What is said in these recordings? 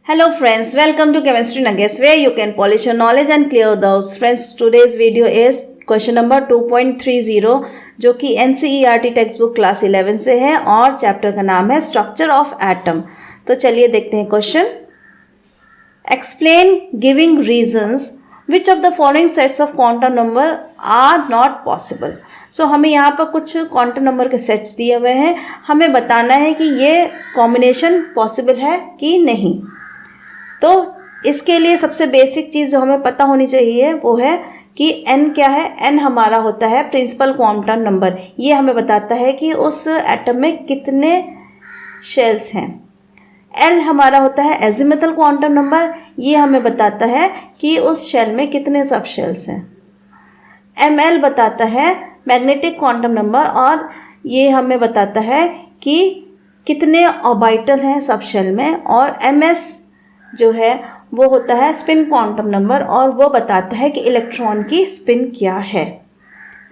Hello friends, welcome to Chemistry Nuggets where you can polish your knowledge and clear doubts. Friends, today's video is question number 2.30 जो कि NCERT text book class 11 से है और chapter का नाम है structure of atom. तो चलिए देखते हैं question. Explain giving reasons which of the following sets of quantum number are not possible. So हमें यहाँ पर कुछ क्वांटम नंबर के सेट्स दिए हुए हैं, हमें बताना है कि ये कॉम्बिनेशन पॉसिबल है कि नहीं। तो इसके लिए सबसे बेसिक चीज़ जो हमें पता होनी चाहिए वो है कि n क्या है। n हमारा होता है प्रिंसिपल क्वांटम नंबर, ये हमें बताता है कि उस एटम में कितने शेल्स हैं। l हमारा होता है एजिमुथल क्वांटम नंबर, ये हमें बताता है कि उस शेल में कितने सब शेल्स हैं। ml बताता है मैग्नेटिक क्वांटम नंबर और ये हमें बताता है कि कितने ऑर्बिटल हैं सब शेल में। और ms जो है वो होता है स्पिन क्वांटम नंबर और वो बताता है कि इलेक्ट्रॉन की स्पिन क्या है,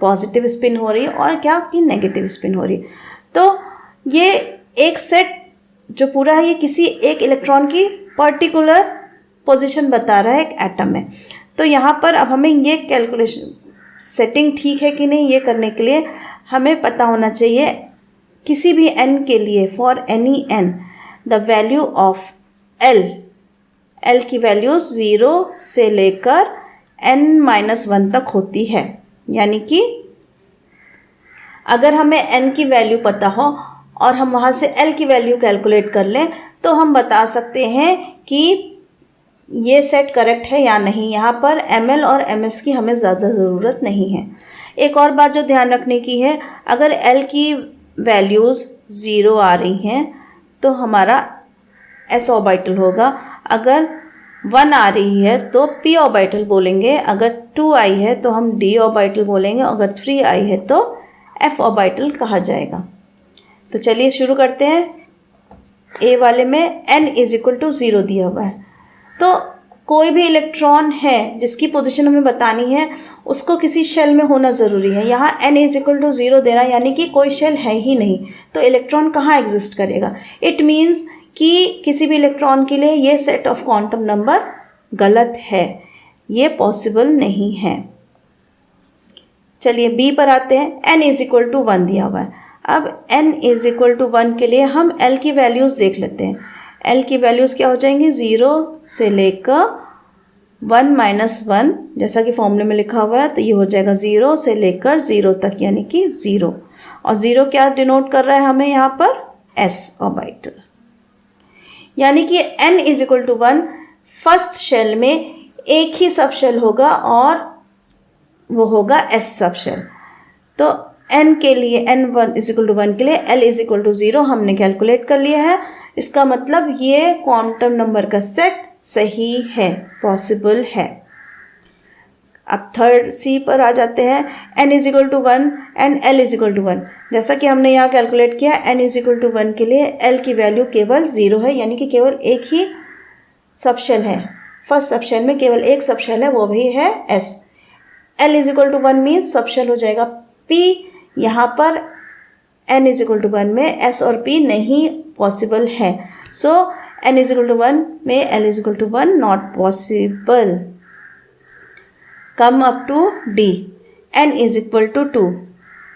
पॉजिटिव स्पिन हो रही है और क्या कि नेगेटिव स्पिन हो रही है। तो ये एक सेट जो पूरा है ये किसी एक इलेक्ट्रॉन की पर्टिकुलर पोजीशन बता रहा है एक एटम में। तो यहाँ पर अब हमें ये कैलकुलेशन सेटिंग ठीक है कि नहीं ये करने के लिए हमें पता होना चाहिए किसी भी n के लिए, for any n the value of l की वैल्यू 0 से लेकर n-1 तक होती है। यानी कि अगर हमें n की वैल्यू पता हो और हम वहाँ से l की वैल्यू कैलकुलेट कर लें तो हम बता सकते हैं कि ये सेट करेक्ट है या नहीं। यहाँ पर ml और ms की हमें ज़्यादा ज़रूरत नहीं है। एक और बात जो ध्यान रखने की है, अगर l की वैल्यूज़ 0 आ रही हैं तो हमारा s ऑर्बिटल होगा, अगर 1 आ रही है तो p ऑर्बिटल बोलेंगे, अगर 2 आई है तो हम d ऑर्बिटल बोलेंगे, अगर 3 आई है तो f ऑर्बिटल कहा जाएगा। तो चलिए शुरू करते हैं। a वाले में n = 0 दिया हुआ है, तो कोई भी इलेक्ट्रॉन है जिसकी पोजीशन हमें बतानी है उसको किसी शेल में होना ज़रूरी है। यहाँ n = 0 दे रहा है यानी कि कोई शेल है ही नहीं, तो इलेक्ट्रॉन कहाँ एग्जिस्ट करेगा। इट मीन्स कि किसी भी इलेक्ट्रॉन के लिए ये सेट ऑफ क्वांटम नंबर गलत है, ये पॉसिबल नहीं है। चलिए b पर आते हैं। n = 1 दिया हुआ है। अब n = 1 के लिए हम l की वैल्यूज़ देख लेते हैं। l की वैल्यूज़ क्या हो जाएंगी, 0 से लेकर 1-1, जैसा कि फॉर्मूले में लिखा हुआ है। तो ये हो जाएगा 0 से लेकर 0 तक, यानी कि 0। और 0 क्या डिनोट कर रहा है हमें यहाँ पर, s ऑर्बिटल। यानी कि n = 1 फर्स्ट शेल में एक ही सब शेल होगा और वो होगा s सब शेल। तो n के लिए n1 = 1 के लिए l = 0 हमने कैलकुलेट कर लिया है। इसका मतलब ये क्वांटम नंबर का सेट सही है, पॉसिबल है। अब थर्ड c पर आ जाते हैं। n = 1 and l = 1। जैसा कि हमने यहाँ कैलकुलेट किया, n = 1 के लिए l की वैल्यू केवल 0 है, यानी कि केवल एक ही सब शेल है। फर्स्ट सब शेल में केवल एक सब शेल है, वो भी है s। l = 1 means sub shell हो जाएगा p। यहाँ पर n = 1 में s और p नहीं पॉसिबल है। सो n = 1 में l = 1 not possible. Come up to d। n = 2।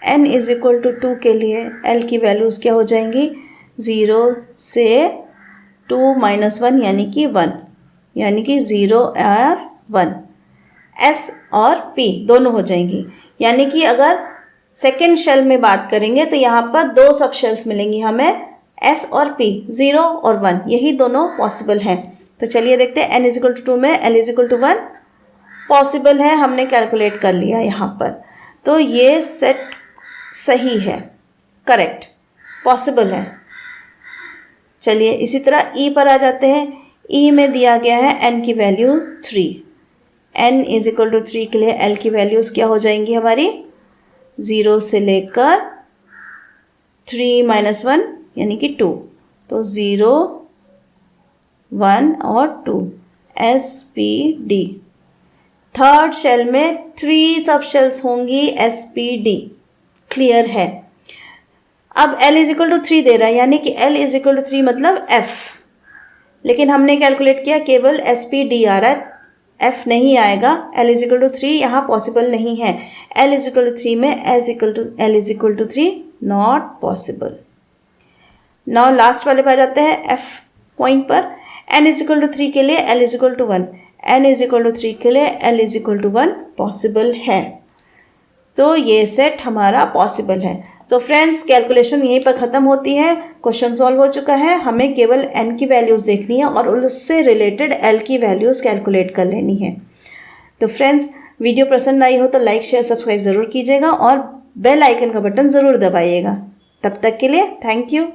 n = 2 के लिए l की वैल्यूज़ क्या हो जाएंगी, 0 से 2-1 यानी कि 1, यानी कि 0 और 1। s और p दोनों हो जाएंगी। यानी कि अगर सेकेंड शेल में बात करेंगे तो यहाँ पर 2 सब शेल्स मिलेंगी हमें, s और p, 0 और 1, यही दोनों पॉसिबल हैं। तो चलिए देखते हैं। n = 2 में l = 1 पॉसिबल है, हमने कैलकुलेट कर लिया यहाँ पर। तो ये सेट सही है, करेक्ट, पॉसिबल है। चलिए इसी तरह e पर आ जाते हैं। e में दिया गया है n की वैल्यू 3। n = 3 के लिए l की वैल्यूज़ क्या हो जाएंगी हमारी, 0 से लेकर 3-1 यानी कि 2। तो 0, 1 और 2, s p d। Third shell में 3 सब शेल्स होंगी, s p d। क्लियर है। अब l = 3 दे रहा है, यानी कि l = 3 मतलब f। लेकिन हमने कैलकुलेट किया केवल SPDR F नहीं आएगा, L=3 यहाँ पॉसिबल नहीं है, L=3 में L=3 not possible. Now last वाले पर जाते हैं F पॉइंट पर। N=3 के लिए L=1, N=3 के लिए L=1 पॉसिबल है, तो ये सेट हमारा पॉसिबल है। सो फ्रेंड्स, कैलकुलेशन यहीं पर ख़त्म होती है। क्वेश्चन सॉल्व हो चुका है, हमें केवल n की वैल्यूज़ देखनी है और उससे रिलेटेड l की वैल्यूज़ कैलकुलेट कर लेनी है। तो फ्रेंड्स, वीडियो पसंद आई हो तो लाइक शेयर सब्सक्राइब ज़रूर कीजिएगा और बेल आइकन का बटन ज़रूर दबाइएगा। तब तक के लिए थैंक यू।